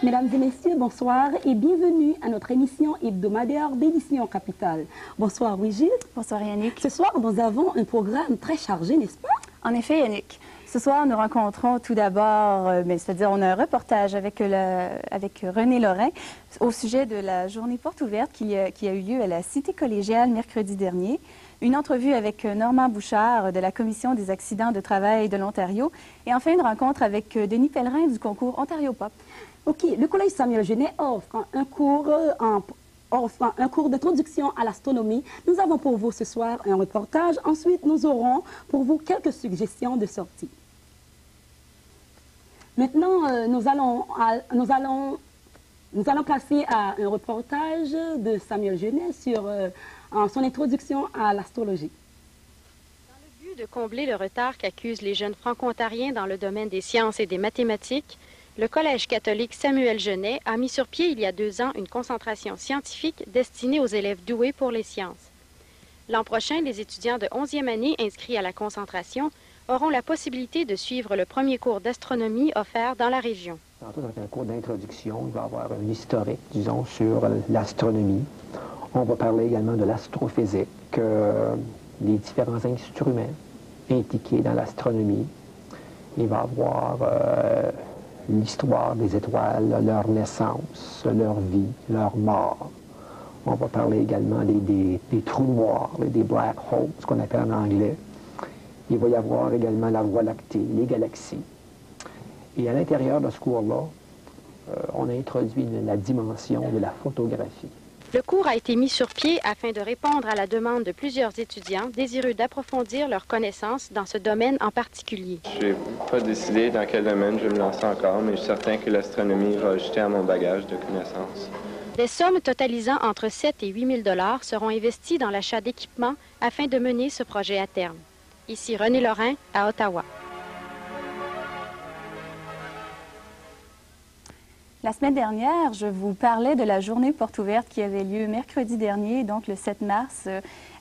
Mesdames et messieurs, bonsoir et bienvenue à notre émission hebdomadaire d'Édition Capitale. Bonsoir Brigitte. Bonsoir Yannick. Ce soir, nous avons un programme très chargé, n'est-ce pas? En effet, Yannick. Ce soir, nous rencontrons tout d'abord, c'est-à-dire on a un reportage avec René Lorrain au sujet de la journée porte ouverte qui a eu lieu à la Cité collégiale mercredi dernier. Une entrevue avec Normand Bouchard de la Commission des accidents de travail de l'Ontario et enfin une rencontre avec Denis Pellerin du concours Ontario Pop. OK, le Collège Samuel Genet offre un cours d'introduction à l'astronomie. Nous avons pour vous ce soir un reportage. Ensuite, nous aurons pour vous quelques suggestions de sortie. Maintenant, nous allons passer à un reportage de Samuel Genet sur son introduction à l'astrologie. Dans le but de combler le retard qu'accusent les jeunes franco-ontariens dans le domaine des sciences et des mathématiques, le Collège catholique Samuel Genet a mis sur pied il y a 2 ans une concentration scientifique destinée aux élèves doués pour les sciences. L'an prochain, les étudiants de 11e année inscrits à la concentration auront la possibilité de suivre le premier cours d'astronomie offert dans la région. Tantôt, dans un cours d'introduction, il va y avoir un historique, disons, sur l'astronomie. On va parler également de l'astrophysique, les différents instruments impliqués dans l'astronomie. Il va y avoir l'histoire des étoiles, leur naissance, leur vie, leur mort. On va parler également des trous noirs, des black holes, ce qu'on appelle en anglais. Il va y avoir également la Voie lactée, les galaxies. Et à l'intérieur de ce cours-là, on a introduit la dimension de la photographie. Le cours a été mis sur pied afin de répondre à la demande de plusieurs étudiants désireux d'approfondir leurs connaissances dans ce domaine en particulier. Je n'ai pas décidé dans quel domaine je vais me lancer encore, mais je suis certain que l'astronomie va ajouter à mon bagage de connaissances. Des sommes totalisant entre 7 et 8 000 $ seront investies dans l'achat d'équipements afin de mener ce projet à terme. Ici René Lorrain, à Ottawa. La semaine dernière, je vous parlais de la journée porte ouverte qui avait lieu mercredi dernier, donc le 7 mars,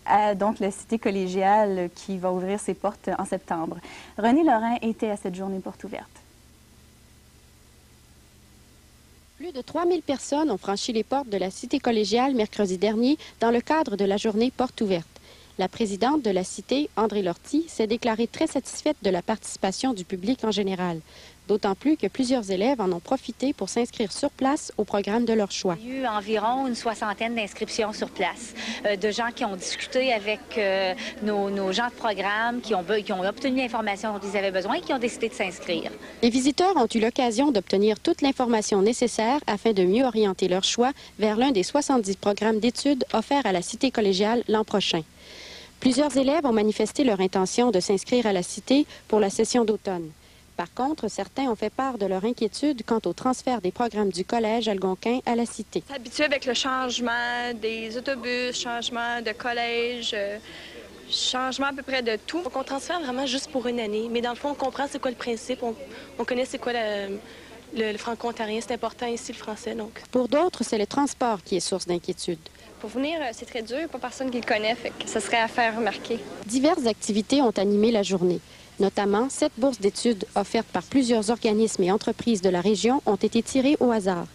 à donc, la Cité collégiale qui va ouvrir ses portes en septembre. René Lorrain était à cette journée porte ouverte. Plus de 3 000 personnes ont franchi les portes de la Cité collégiale mercredi dernier dans le cadre de la journée porte ouverte. La présidente de la Cité, André Lortie, s'est déclarée très satisfaite de la participation du public en général. D'autant plus que plusieurs élèves en ont profité pour s'inscrire sur place au programme de leur choix. Il y a eu environ une 60aine d'inscriptions sur place, de gens qui ont discuté avec nos gens de programme, qui ont obtenu l'information dont ils avaient besoin et qui ont décidé de s'inscrire. Les visiteurs ont eu l'occasion d'obtenir toute l'information nécessaire afin de mieux orienter leur choix vers l'un des 70 programmes d'études offerts à la Cité collégiale l'an prochain. Plusieurs élèves ont manifesté leur intention de s'inscrire à la Cité pour la session d'automne. Par contre, certains ont fait part de leur inquiétude quant au transfert des programmes du collège Algonquin à la Cité. S'habituer avec le changement des autobus, changement de collège, changement à peu près de tout. Donc on transfère vraiment juste pour une année, mais dans le fond, on comprend c'est quoi le principe, on connaît c'est quoi le franco-ontarien, c'est important ici le français. Donc. Pour d'autres, c'est le transport qui est source d'inquiétude. Pour venir, c'est très dur, pas personne qui le connaît, fait que ça serait à faire remarquer. Diverses activités ont animé la journée. Notamment, 7 bourses d'études offertes par plusieurs organismes et entreprises de la région ont été tirées au hasard.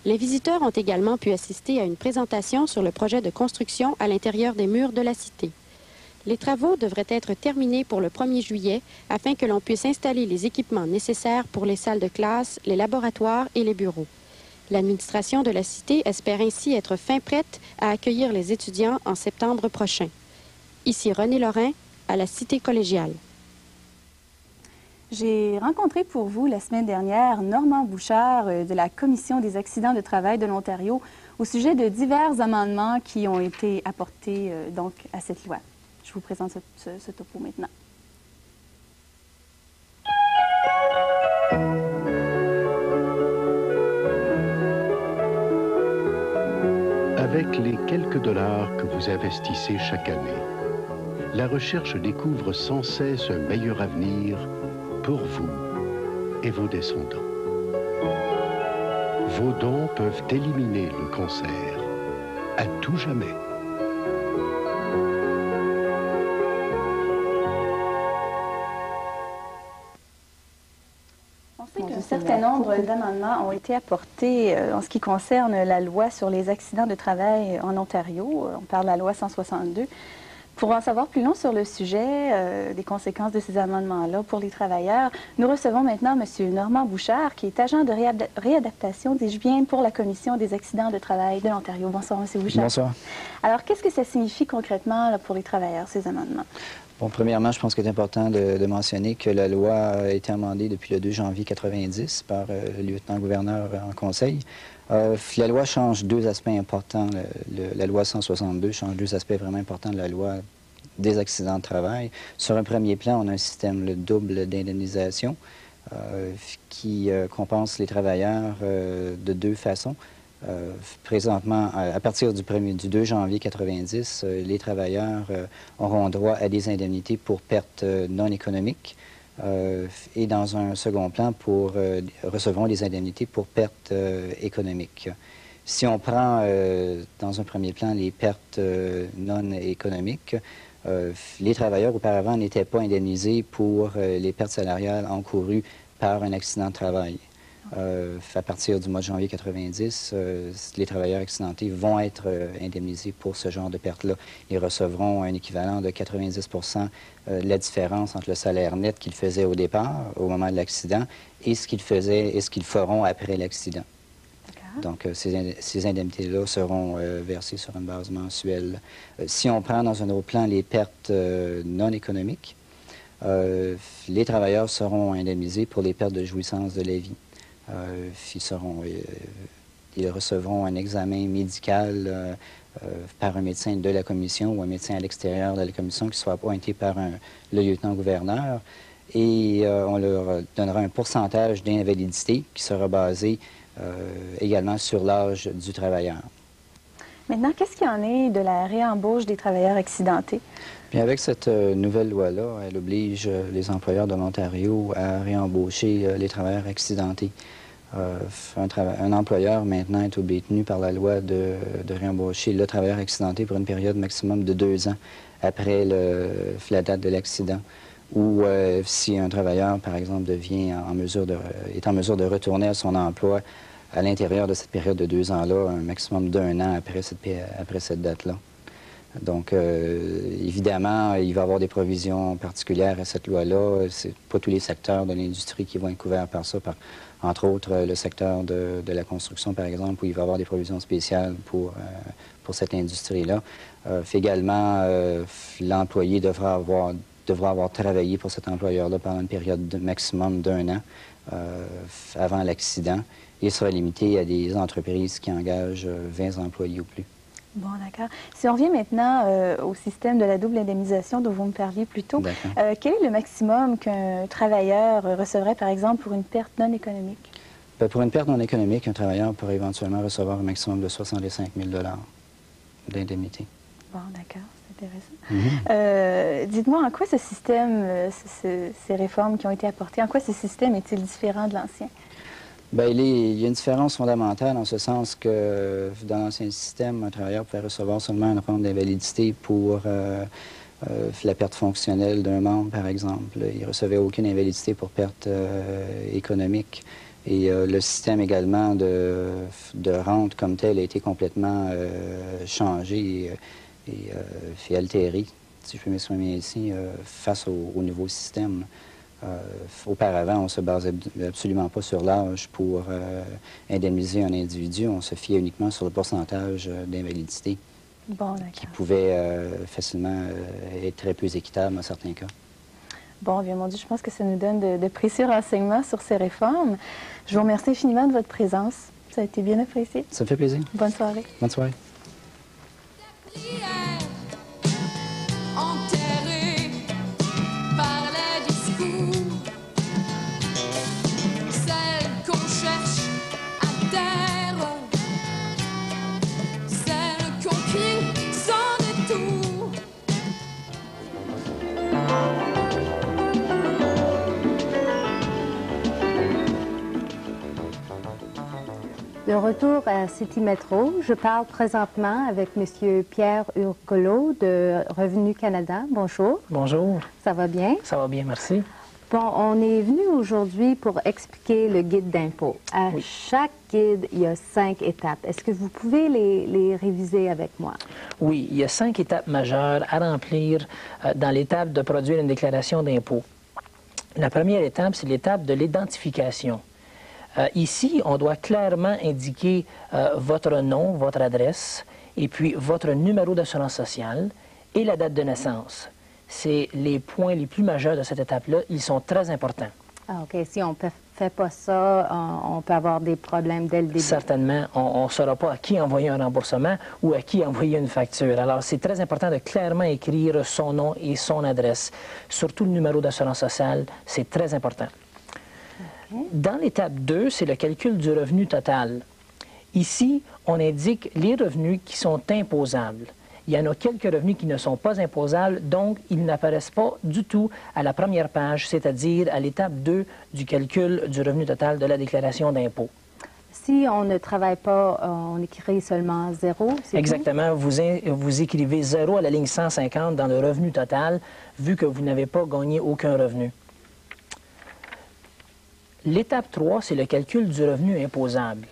Les visiteurs ont également pu assister à une présentation sur le projet de construction à l'intérieur des murs de la Cité. Les travaux devraient être terminés pour le 1er juillet afin que l'on puisse installer les équipements nécessaires pour les salles de classe, les laboratoires et les bureaux. L'administration de la Cité espère ainsi être fin prête à accueillir les étudiants en septembre prochain. Ici René Lorrain, à la Cité collégiale. J'ai rencontré pour vous la semaine dernière Normand Bouchard de la Commission des accidents de travail de l'Ontario au sujet de divers amendements qui ont été apportés donc à cette loi. Je vous présente ce topo maintenant. Avec les quelques dollars que vous investissez chaque année, la recherche découvre sans cesse un meilleur avenir pour vous et vos descendants. Vos dons peuvent éliminer le cancer à tout jamais. On sait qu'un certain certain nombre d'amendements ont été apportés en ce qui concerne la loi sur les accidents de travail en Ontario. On parle de la loi 162. Pour en savoir plus long sur le sujet des conséquences de ces amendements-là pour les travailleurs, nous recevons maintenant M. Normand Bouchard, qui est agent de réadaptation, dis-je bien, pour la Commission des accidents de travail de l'Ontario. Bonsoir, M. Bouchard. Bonsoir. Alors, qu'est-ce que ça signifie concrètement là, pour les travailleurs, ces amendements? Bon, premièrement, je pense qu'il est important de mentionner que la loi a été amendée depuis le 2 janvier 1990 par le lieutenant-gouverneur en conseil. La loi change deux aspects importants. La loi 162 change deux aspects vraiment importants de la loi des accidents de travail. Sur un premier plan, on a un système le double d'indemnisation qui compense les travailleurs de deux façons. Présentement, à partir du 2 janvier 1990, les travailleurs auront droit à des indemnités pour pertes non économiques et dans un second plan, recevront des indemnités pour pertes économiques. Si on prend dans un premier plan les pertes non économiques, les travailleurs auparavant n'étaient pas indemnisés pour les pertes salariales encourues par un accident de travail. À partir du mois de janvier 1990, les travailleurs accidentés vont être indemnisés pour ce genre de pertes-là. Ils recevront un équivalent de 90 de la différence entre le salaire net qu'ils faisaient au départ, au moment de l'accident, et ce qu'ils faisaient et ce qu'ils feront après l'accident. Donc, ces indemnités-là seront versées sur une base mensuelle. Si on prend dans un autre plan les pertes non économiques, les travailleurs seront indemnisés pour les pertes de jouissance de la vie. Ils recevront un examen médical par un médecin de la commission ou un médecin à l'extérieur de la commission qui soit appointé par le lieutenant-gouverneur et on leur donnera un pourcentage d'invalidité qui sera basé également sur l'âge du travailleur. Maintenant, qu'est-ce qu'il y en est de la réembauche des travailleurs accidentés? Bien, avec cette nouvelle loi-là, elle oblige les employeurs de l'Ontario à réembaucher les travailleurs accidentés. Un employeur, maintenant, est tenu par la loi de réembaucher le travailleur accidenté pour une période maximum de 2 ans après la date de l'accident. Ou si un travailleur, par exemple, est en mesure de retourner à son emploi à l'intérieur de cette période de 2 ans-là, un maximum d'1 an après cette date-là. Donc, évidemment, il va y avoir des provisions particulières à cette loi-là. C'est pas tous les secteurs de l'industrie qui vont être couverts par ça, entre autres le secteur de la construction, par exemple, où il va y avoir des provisions spéciales pour cette industrie-là. Également, l'employé devra avoir travaillé pour cet employeur-là pendant une période de maximum d'1 an avant l'accident. Il sera limité à des entreprises qui engagent 20 employés ou plus. Bon, d'accord. Si on revient maintenant au système de la double indemnisation dont vous me parliez plus tôt, quel est le maximum qu'un travailleur recevrait, par exemple, pour une perte non économique? Bien, pour une perte non économique, un travailleur pourrait éventuellement recevoir un maximum de 65 000 $ d'indemnité. Bon, d'accord. C'est intéressant. Dites-moi, en quoi ce système, ces réformes qui ont été apportées, en quoi ce système est-il différent de l'ancien? Bien, il y a une différence fondamentale en ce sens que dans l'ancien système, un travailleur pouvait recevoir seulement une rente d'invalidité pour la perte fonctionnelle d'un membre, par exemple. Il ne recevait aucune invalidité pour perte économique. Et le système également de rente comme tel a été complètement changé et altéré, si je peux m'exprimer ici, face au nouveau système. Auparavant, on ne se basait absolument pas sur l'âge pour indemniser un individu. On se fiait uniquement sur le pourcentage d'invalidité qui pouvait facilement être très peu équitable dans certains cas. Bon, bien mon Dieu, je pense que ça nous donne de précieux renseignements sur ces réformes. Je vous remercie infiniment de votre présence. Ça a été bien apprécié. Ça me fait plaisir. Bonne soirée. Bonne soirée. De retour à City Metro, je parle présentement avec M. Pierre Urgolo de Revenu Canada. Bonjour. Bonjour. Ça va bien? Ça va bien, merci. Bon, on est venu aujourd'hui pour expliquer le guide d'impôt. À chaque guide, il y a 5 étapes. Est-ce que vous pouvez les réviser avec moi? Oui, il y a 5 étapes majeures à remplir dans l'étape de produire une déclaration d'impôt. La première étape, c'est l'étape de l'identification. Ici, on doit clairement indiquer votre nom, votre adresse, et puis votre numéro d'assurance sociale et la date de naissance. C'est les points les plus majeurs de cette étape-là. Ils sont très importants. Ah, OK. Si on ne fait pas ça, on peut avoir des problèmes dès le début. Certainement. On ne saura pas à qui envoyer un remboursement ou à qui envoyer une facture. Alors, c'est très important de clairement écrire son nom et son adresse. Surtout le numéro d'assurance sociale, c'est très important. Okay. Dans l'étape 2, c'est le calcul du revenu total. Ici, on indique les revenus qui sont imposables. Il y en a quelques revenus qui ne sont pas imposables, donc ils n'apparaissent pas du tout à la première page, c'est-à-dire à l'étape 2 du calcul du revenu total de la déclaration d'impôt. Si on ne travaille pas, on écrit seulement 0, c'est exactement. Vous écrivez 0 à la ligne 150 dans le revenu total, vu que vous n'avez pas gagné aucun revenu. L'étape 3, c'est le calcul du revenu imposable.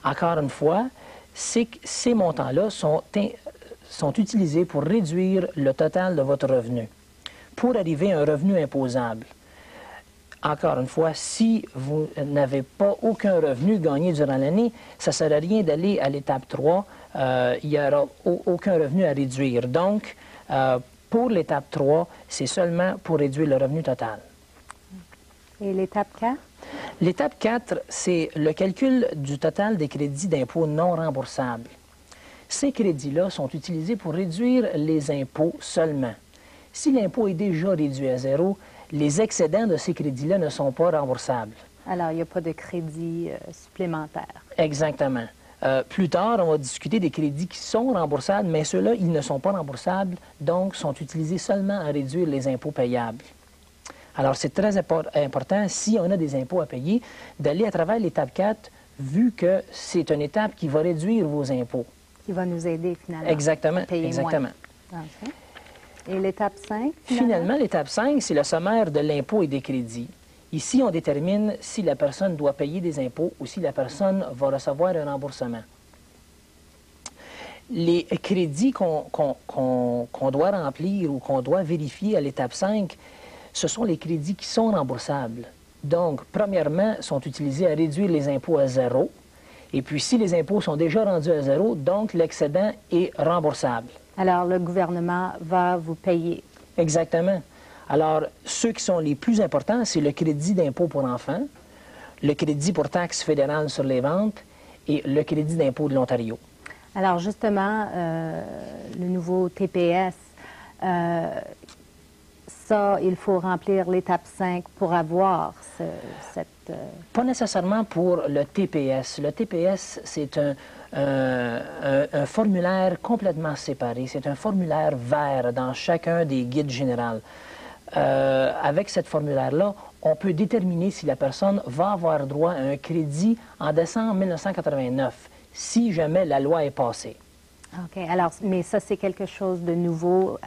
Encore une fois, ces montants-là sont utilisés pour réduire le total de votre revenu, pour arriver à un revenu imposable. Encore une fois, si vous n'avez pas aucun revenu gagné durant l'année, ça ne sert à rien d'aller à l'étape 3, il n'y aura aucun revenu à réduire. Donc, pour l'étape 3, c'est seulement pour réduire le revenu total. Et l'étape 4? L'étape 4, c'est le calcul du total des crédits d'impôt non remboursables. Ces crédits-là sont utilisés pour réduire les impôts seulement. Si l'impôt est déjà réduit à 0, les excédents de ces crédits-là ne sont pas remboursables. Alors, il n'y a pas de crédit supplémentaire. Exactement. Plus tard, on va discuter des crédits qui sont remboursables, mais ceux-là, ils ne sont pas remboursables, donc sont utilisés seulement à réduire les impôts payables. Alors, c'est très important, si on a des impôts à payer, d'aller à travers l'étape 4, vu que c'est une étape qui va réduire vos impôts. Qui va nous aider, finalement. Exactement, à payer exactement. Moins. Okay. Et l'étape 5? Finalement, l'étape 5, c'est le sommaire de l'impôt et des crédits. Ici, on détermine si la personne doit payer des impôts ou si la personne va recevoir un remboursement. Les crédits qu'on doit remplir ou qu'on doit vérifier à l'étape 5, ce sont les crédits qui sont remboursables. Donc, premièrement, sont utilisés à réduire les impôts à 0. Et puis, si les impôts sont déjà rendus à 0, donc l'excédent est remboursable. Alors, le gouvernement va vous payer. Exactement. Alors, ceux qui sont les plus importants, c'est le crédit d'impôt pour enfants, le crédit pour taxes fédérales sur les ventes et le crédit d'impôt de l'Ontario. Alors, justement, le nouveau TPS, ça, il faut remplir l'étape 5 pour avoir cette... Pas nécessairement pour le TPS. Le TPS, c'est un formulaire complètement séparé. C'est un formulaire vert dans chacun des guides généraux. Avec cette formulaire-là, on peut déterminer si la personne va avoir droit à un crédit en décembre 1989, si jamais la loi est passée. OK. Alors, mais ça, c'est quelque chose de nouveau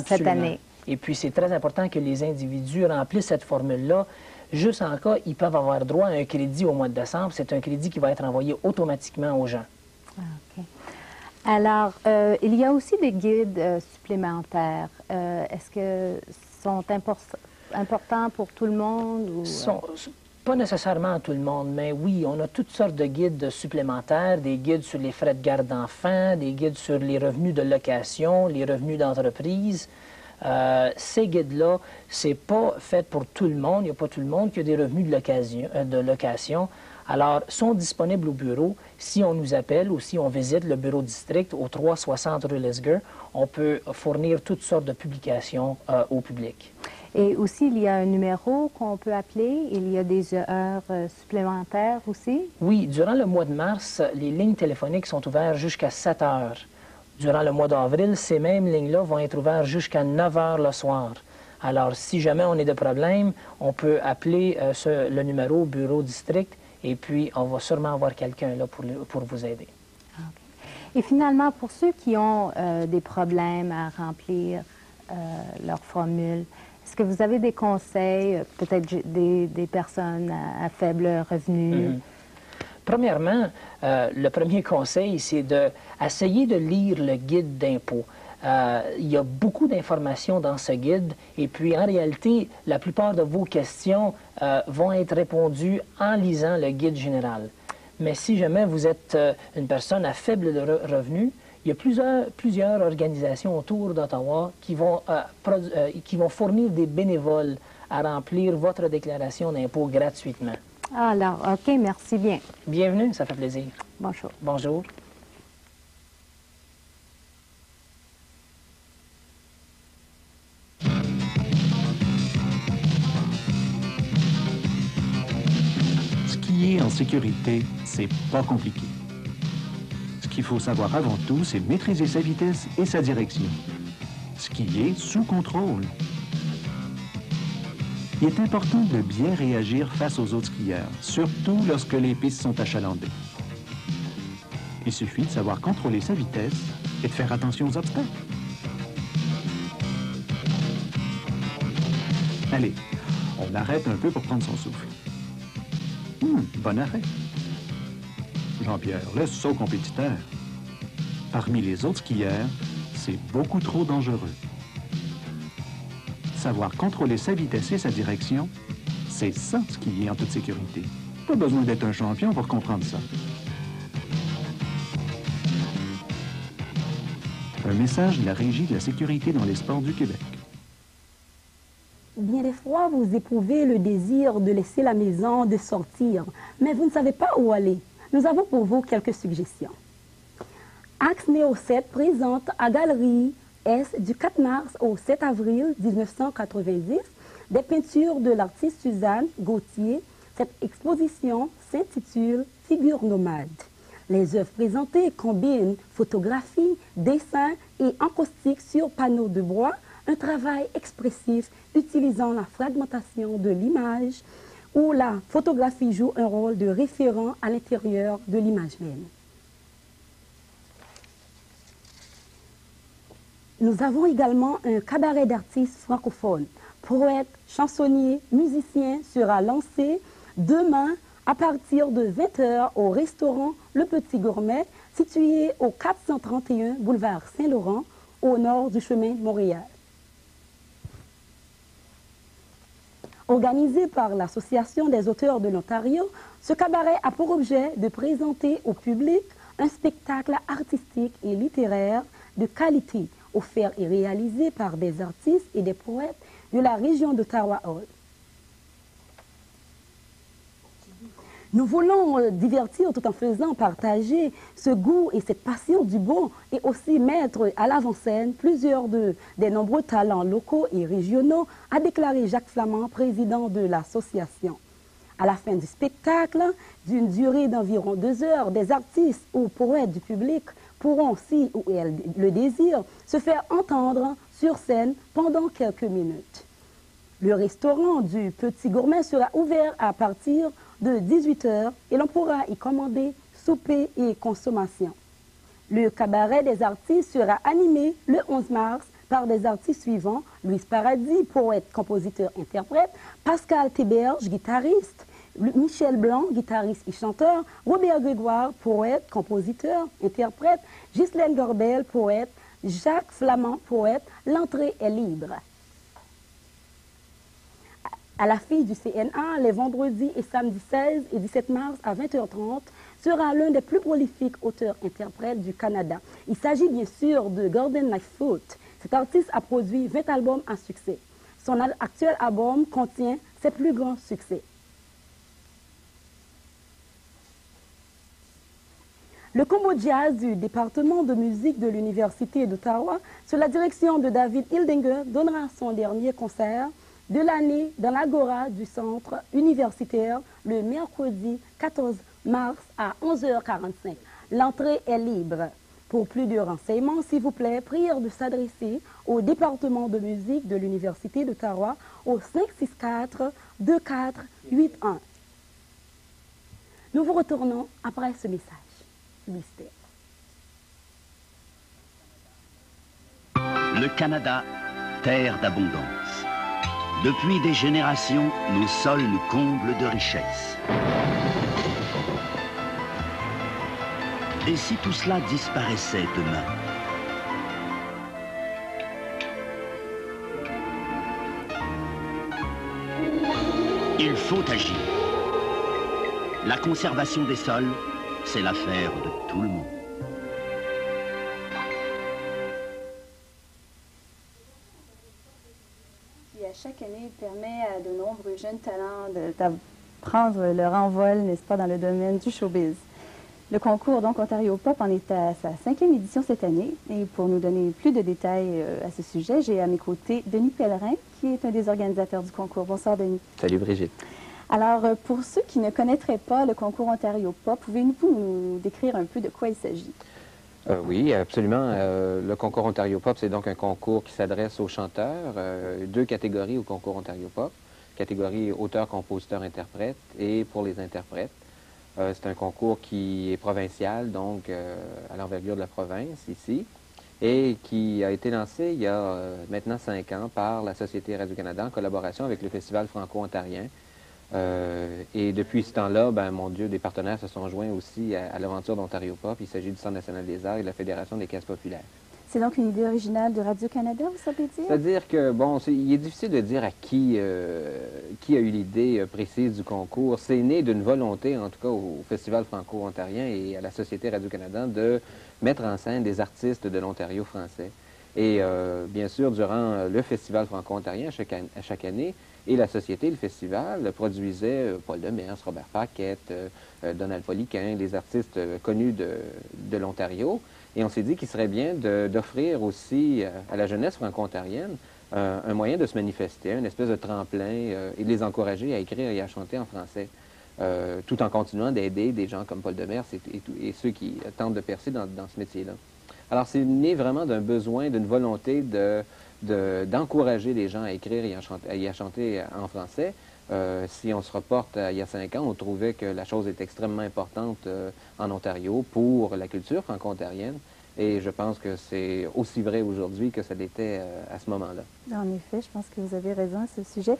cette année. Et puis, c'est très important que les individus remplissent cette formule-là. Juste en cas, ils peuvent avoir droit à un crédit au mois de décembre. C'est un crédit qui va être envoyé automatiquement aux gens. OK. Alors, il y a aussi des guides supplémentaires. Est-ce que sont importants pour tout le monde? Ou... Pas nécessairement tout le monde, mais oui, on a toutes sortes de guides supplémentaires, des guides sur les frais de garde d'enfants, des guides sur les revenus de location, les revenus d'entreprise. Ces guides-là, c'est pas fait pour tout le monde. Il n'y a pas tout le monde qui a des revenus de location. Alors, sont disponibles au bureau. Si on nous appelle ou si on visite le bureau district au 360 rue Lesger, on peut fournir toutes sortes de publications au public. Et aussi, il y a un numéro qu'on peut appeler. Il y a des heures supplémentaires aussi? Oui, durant le mois de mars, les lignes téléphoniques sont ouvertes jusqu'à 7 heures. Durant le mois d'avril, ces mêmes lignes-là vont être ouvertes jusqu'à 9 heures le soir. Alors, si jamais on a des problèmes, on peut appeler le numéro au bureau district et puis on va sûrement avoir quelqu'un là pour vous aider. Okay. Et finalement, pour ceux qui ont des problèmes à remplir leur formule, Est-ce que vous avez des conseils, peut-être des personnes à faible revenu? Premièrement, le premier conseil, c'est d'essayer de lire le guide d'impôt. Il y a beaucoup d'informations dans ce guide et puis en réalité, la plupart de vos questions vont être répondues en lisant le guide général. Mais si jamais vous êtes une personne à faible revenu, il y a plusieurs organisations autour d'Ottawa qui vont fournir des bénévoles à remplir votre déclaration d'impôt gratuitement. Alors, OK, merci bien. Bienvenue, ça fait plaisir. Bonjour. Bonjour. Skier en sécurité, c'est pas compliqué. Ce qu'il faut savoir avant tout, c'est maîtriser sa vitesse et sa direction. Skier sous contrôle. Il est important de bien réagir face aux autres skieurs, surtout lorsque les pistes sont achalandées. Il suffit de savoir contrôler sa vitesse et de faire attention aux obstacles. Allez, on arrête un peu pour prendre son souffle. Bon arrêt. Jean-Pierre, laisse ça aux compétiteurs. Parmi les autres skieurs, c'est beaucoup trop dangereux. Savoir contrôler sa vitesse et sa direction, c'est ça skier en toute sécurité. Pas besoin d'être un champion pour comprendre ça. Un message de la Régie de la sécurité dans les sports du Québec. Bien des fois, vous éprouvez le désir de laisser la maison, de sortir, mais vous ne savez pas où aller. Nous avons pour vous quelques suggestions. Axe Néo 7 présente à Galerie S du 4 mars au 7 avril 1990 des peintures de l'artiste Suzanne Gauthier. Cette exposition s'intitule « Figures nomades ». Les œuvres présentées combinent photographie, dessin et encaustique sur panneaux de bois, un travail expressif utilisant la fragmentation de l'image où la photographie joue un rôle de référent à l'intérieur de l'image même. Nous avons également un cabaret d'artistes francophones. Poètes, chansonniers, musiciens sera lancé demain à partir de 20h au restaurant Le Petit Gourmet, situé au 431 boulevard Saint-Laurent, au nord du chemin de Montréal. Organisé par l'Association des auteurs de l'Ontario, ce cabaret a pour objet de présenter au public un spectacle artistique et littéraire de qualité, offert et réalisé par des artistes et des poètes de la région d'Ottawa-Hall. Nous voulons divertir tout en faisant partager ce goût et cette passion du bon et aussi mettre à l'avant-scène plusieurs des nombreux talents locaux et régionaux, a déclaré Jacques Flamand, président de l'association. À la fin du spectacle, d'une durée d'environ 2 heures, des artistes ou poètes du public pourront, si ou elles le désirent, se faire entendre sur scène pendant quelques minutes. Le restaurant du Petit Gourmet sera ouvert à partir de 18h et l'on pourra y commander souper et consommation. Le cabaret des artistes sera animé le 11 mars par des artistes suivants: Louise Paradis, poète, compositeur, interprète; Pascal Théberge, guitariste; Michel Blanc, guitariste et chanteur; Robert Grégoire, poète, compositeur, interprète; Ghislaine Gorbel, poète; Jacques Flamand, poète. L'entrée est libre. À l'affiche du CNA, les vendredis et samedis 16 et 17 mars à 20h30, sera l'un des plus prolifiques auteurs-interprètes du Canada. Il s'agit bien sûr de Gordon Lightfoot. Cet artiste a produit 20 albums à succès. Son actuel album contient ses plus grands succès. Le combo jazz du département de musique de l'Université d'Ottawa, sous la direction de David Hildinger, donnera son dernier concert de l'année dans l'Agora du centre universitaire le mercredi 14 mars à 11h45. L'entrée est libre. Pour plus de renseignements, s'il vous plaît, prière de s'adresser au département de musique de l'Université d'Ottawa au 564-2481. Nous vous retournons après ce message publicitaire. Le Canada, terre d'abondance. Depuis des générations, nos sols nous comblent de richesses. Et si tout cela disparaissait demain? Il faut agir. La conservation des sols, c'est l'affaire de tout le monde. Qui à chaque année permet à de nombreux jeunes talents d'apprendre leur envol, n'est-ce pas, dans le domaine du showbiz. Le concours, donc, Ontario Pop en est à sa 5e édition cette année. Et pour nous donner plus de détails à ce sujet, j'ai à mes côtés Denis Pellerin, qui est un des organisateurs du concours. Bonsoir, Denis. Salut, Brigitte. Alors, pour ceux qui ne connaîtraient pas le concours Ontario Pop, pouvez-vous nous décrire un peu de quoi il s'agit? Oui, absolument. Le concours Ontario Pop, c'est donc un concours qui s'adresse aux chanteurs. Deux catégories au concours Ontario Pop. Catégorie auteur, compositeur, interprète et pour les interprètes. C'est un concours qui est provincial, donc à l'envergure de la province, ici, et qui a été lancé il y a maintenant 5 ans par la Société Radio-Canada en collaboration avec le Festival franco-ontarien. Et depuis ce temps-là, ben, mon Dieu, des partenaires se sont joints aussi à l'aventure d'Ontario Pop. Il s'agit du Centre national des arts et de la Fédération des caisses populaires. C'est donc une idée originale de Radio-Canada, vous savez dire? C'est-à-dire que, bon, il est difficile de dire à qui a eu l'idée précise du concours. C'est né d'une volonté, en tout cas au Festival franco-ontarien et à la Société Radio-Canada, de mettre en scène des artistes de l'Ontario français. Et bien sûr, durant le Festival franco-ontarien, à chaque année, et la Société, le festival, produisait Paul Demers, Robert Paquette, Donald Poliquin, des artistes connus de l'Ontario. Et on s'est dit qu'il serait bien d'offrir aussi à la jeunesse franco-ontarienne un moyen de se manifester, une espèce de tremplin, et de les encourager à écrire et à chanter en français, tout en continuant d'aider des gens comme Paul Demers et ceux qui tentent de percer dans ce métier-là. Alors, c'est né vraiment d'un besoin, d'une volonté d'encourager les gens à écrire et à chanter en français. Si on se reporte à il y a 5 ans, on trouvait que la chose est extrêmement importante en Ontario pour la culture franco-ontarienne. Et je pense que c'est aussi vrai aujourd'hui que ça l'était à ce moment-là. En effet, je pense que vous avez raison à ce sujet.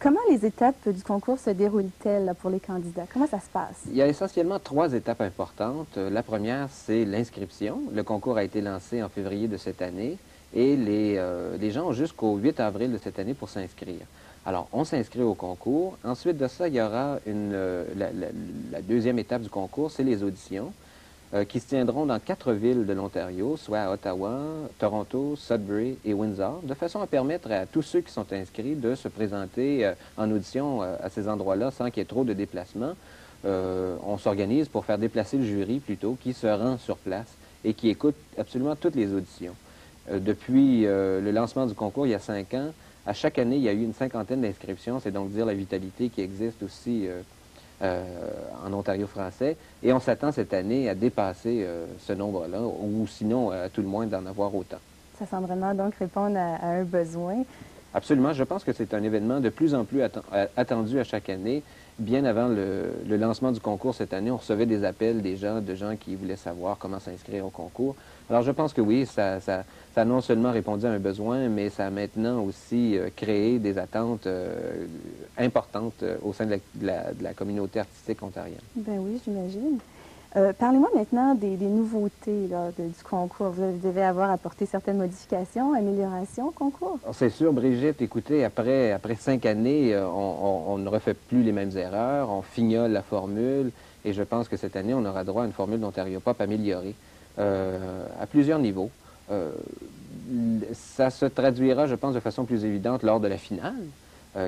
Comment les étapes du concours se déroulent-elles pour les candidats? Comment ça se passe? Il y a essentiellement 3 étapes importantes. La première, c'est l'inscription. Le concours a été lancé en février de cette année et les gens ont jusqu'au 8 avril de cette année pour s'inscrire. Alors, on s'inscrit au concours. Ensuite de ça, il y aura la deuxième étape du concours, c'est les auditions, qui se tiendront dans 4 villes de l'Ontario, soit à Ottawa, Toronto, Sudbury et Windsor, de façon à permettre à tous ceux qui sont inscrits de se présenter en audition à ces endroits-là sans qu'il y ait trop de déplacements. On s'organise pour faire déplacer le jury, plutôt, qui se rend sur place et qui écoute absolument toutes les auditions. Depuis le lancement du concours, il y a 5 ans, à chaque année, il y a eu une 50aine d'inscriptions. C'est donc dire la vitalité qui existe aussi en Ontario français. Et on s'attend cette année à dépasser ce nombre-là, ou sinon, à tout le moins, d'en avoir autant. Ça semble vraiment donc répondre à un besoin. Absolument. Je pense que c'est un événement de plus en plus attendu à chaque année. Bien avant le lancement du concours cette année, on recevait des appels de gens qui voulaient savoir comment s'inscrire au concours. Alors, je pense que oui, ça a non seulement répondu à un besoin, mais ça a maintenant aussi créé des attentes importantes au sein de la communauté artistique ontarienne. Ben oui, j'imagine. Parlez-moi maintenant des nouveautés du concours. Vous devez avoir apporté certaines modifications, améliorations au concours? C'est sûr, Brigitte. Écoutez, après 5 années, on ne refait plus les mêmes erreurs, on fignole la formule, et je pense que cette année, on aura droit à une formule d'Ontario Pop améliorée à plusieurs niveaux. Ça se traduira, je pense, de façon plus évidente lors de la finale,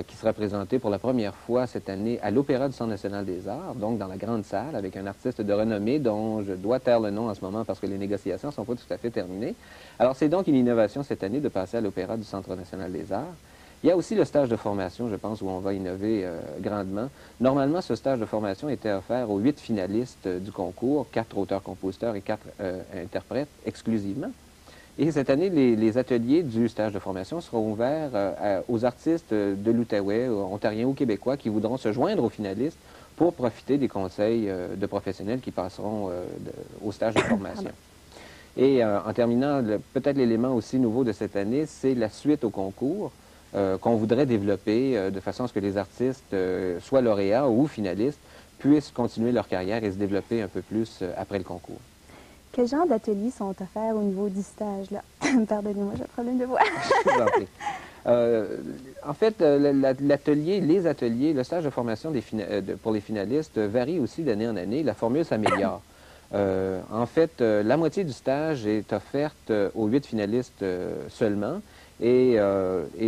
qui sera présentée pour la première fois cette année à l'Opéra du Centre national des arts, donc dans la grande salle, avec un artiste de renommée dont je dois taire le nom en ce moment parce que les négociations ne sont pas tout à fait terminées. Alors, c'est donc une innovation cette année de passer à l'Opéra du Centre national des arts. Il y a aussi le stage de formation, je pense, où on va innover grandement. Normalement, ce stage de formation était offert aux 8 finalistes du concours, 4 auteurs-compositeurs et 4 interprètes exclusivement. Et cette année, les ateliers du stage de formation seront ouverts aux artistes de l'Outaouais, ontariens ou québécois, qui voudront se joindre aux finalistes pour profiter des conseils de professionnels qui passeront au stage de formation. Et en terminant, peut-être l'élément aussi nouveau de cette année, c'est la suite au concours. qu'on voudrait développer de façon à ce que les artistes, soit lauréats ou finalistes, puissent continuer leur carrière et se développer un peu plus après le concours. Quel genre d'ateliers sont offerts au niveau du stage, là? Pardonnez-moi, j'ai un problème de voix. Je vous en prie. En fait, l'atelier, les ateliers, le stage de formation pour les finalistes varie aussi d'année en année. La formule s'améliore. En fait, la moitié du stage est offerte aux 8 finalistes seulement et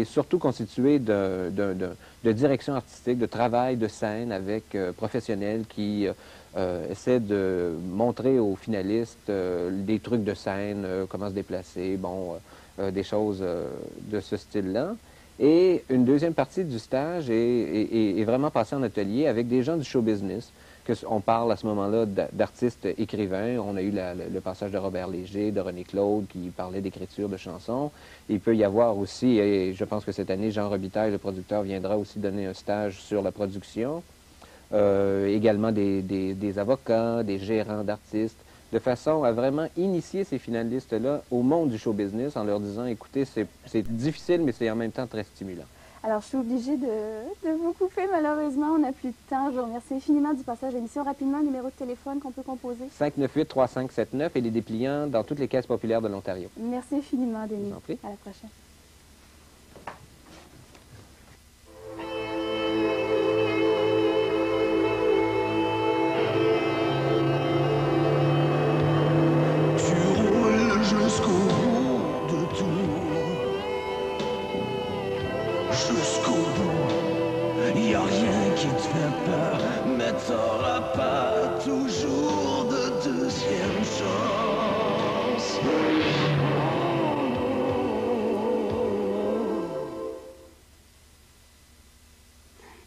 surtout constituée de direction artistique, de travail de scène avec professionnels qui essaient de montrer aux finalistes des trucs de scène, comment se déplacer, bon, des choses de ce style-là. Et une deuxième partie du stage est vraiment passée en atelier avec des gens du show business. On parle à ce moment-là d'artistes écrivains. On a eu le passage de Robert Léger, de René Claude, qui parlait d'écriture de chansons. Il peut y avoir aussi, et je pense que cette année, Jean Robitaille, le producteur, viendra aussi donner un stage sur la production. Également des avocats, des gérants d'artistes, de façon à vraiment initier ces finalistes-là au monde du show business en leur disant, écoutez, c'est difficile, mais c'est en même temps très stimulant. Alors, je suis obligée de vous couper, malheureusement, on n'a plus de temps. Je vous remercie infiniment du passage à l'émission. Rapidement, numéro de téléphone qu'on peut composer. 598-3579 et les dépliants dans toutes les caisses populaires de l'Ontario. Merci infiniment, Denis. Je vous en prie. À la prochaine. Jusqu'au bout de tout, jusqu'au bout, y a rien qui te fait peur, mais t'auras pas toujours de deuxième chance.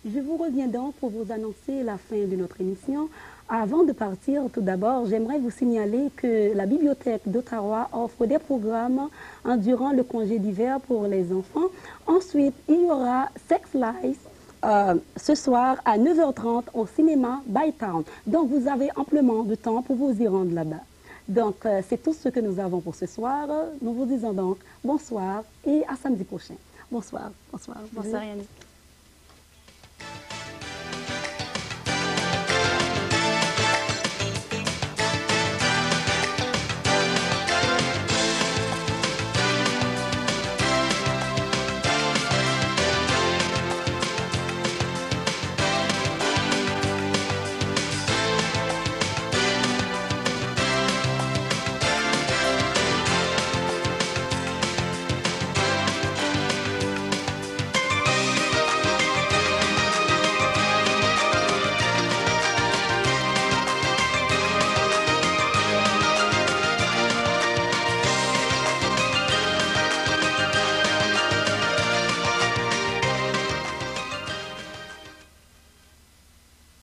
Je vous reviens donc pour vous annoncer la fin de notre émission. Avant de partir, tout d'abord, j'aimerais vous signaler que la Bibliothèque d'Ottawa offre des programmes durant le congé d'hiver pour les enfants. Ensuite, il y aura Sex Life ce soir à 9h30 au cinéma Bytown. Donc, vous avez amplement de temps pour vous y rendre là-bas. Donc, c'est tout ce que nous avons pour ce soir. Nous vous disons donc bonsoir et à samedi prochain. Bonsoir. Bonsoir. Bonsoir, Yannick.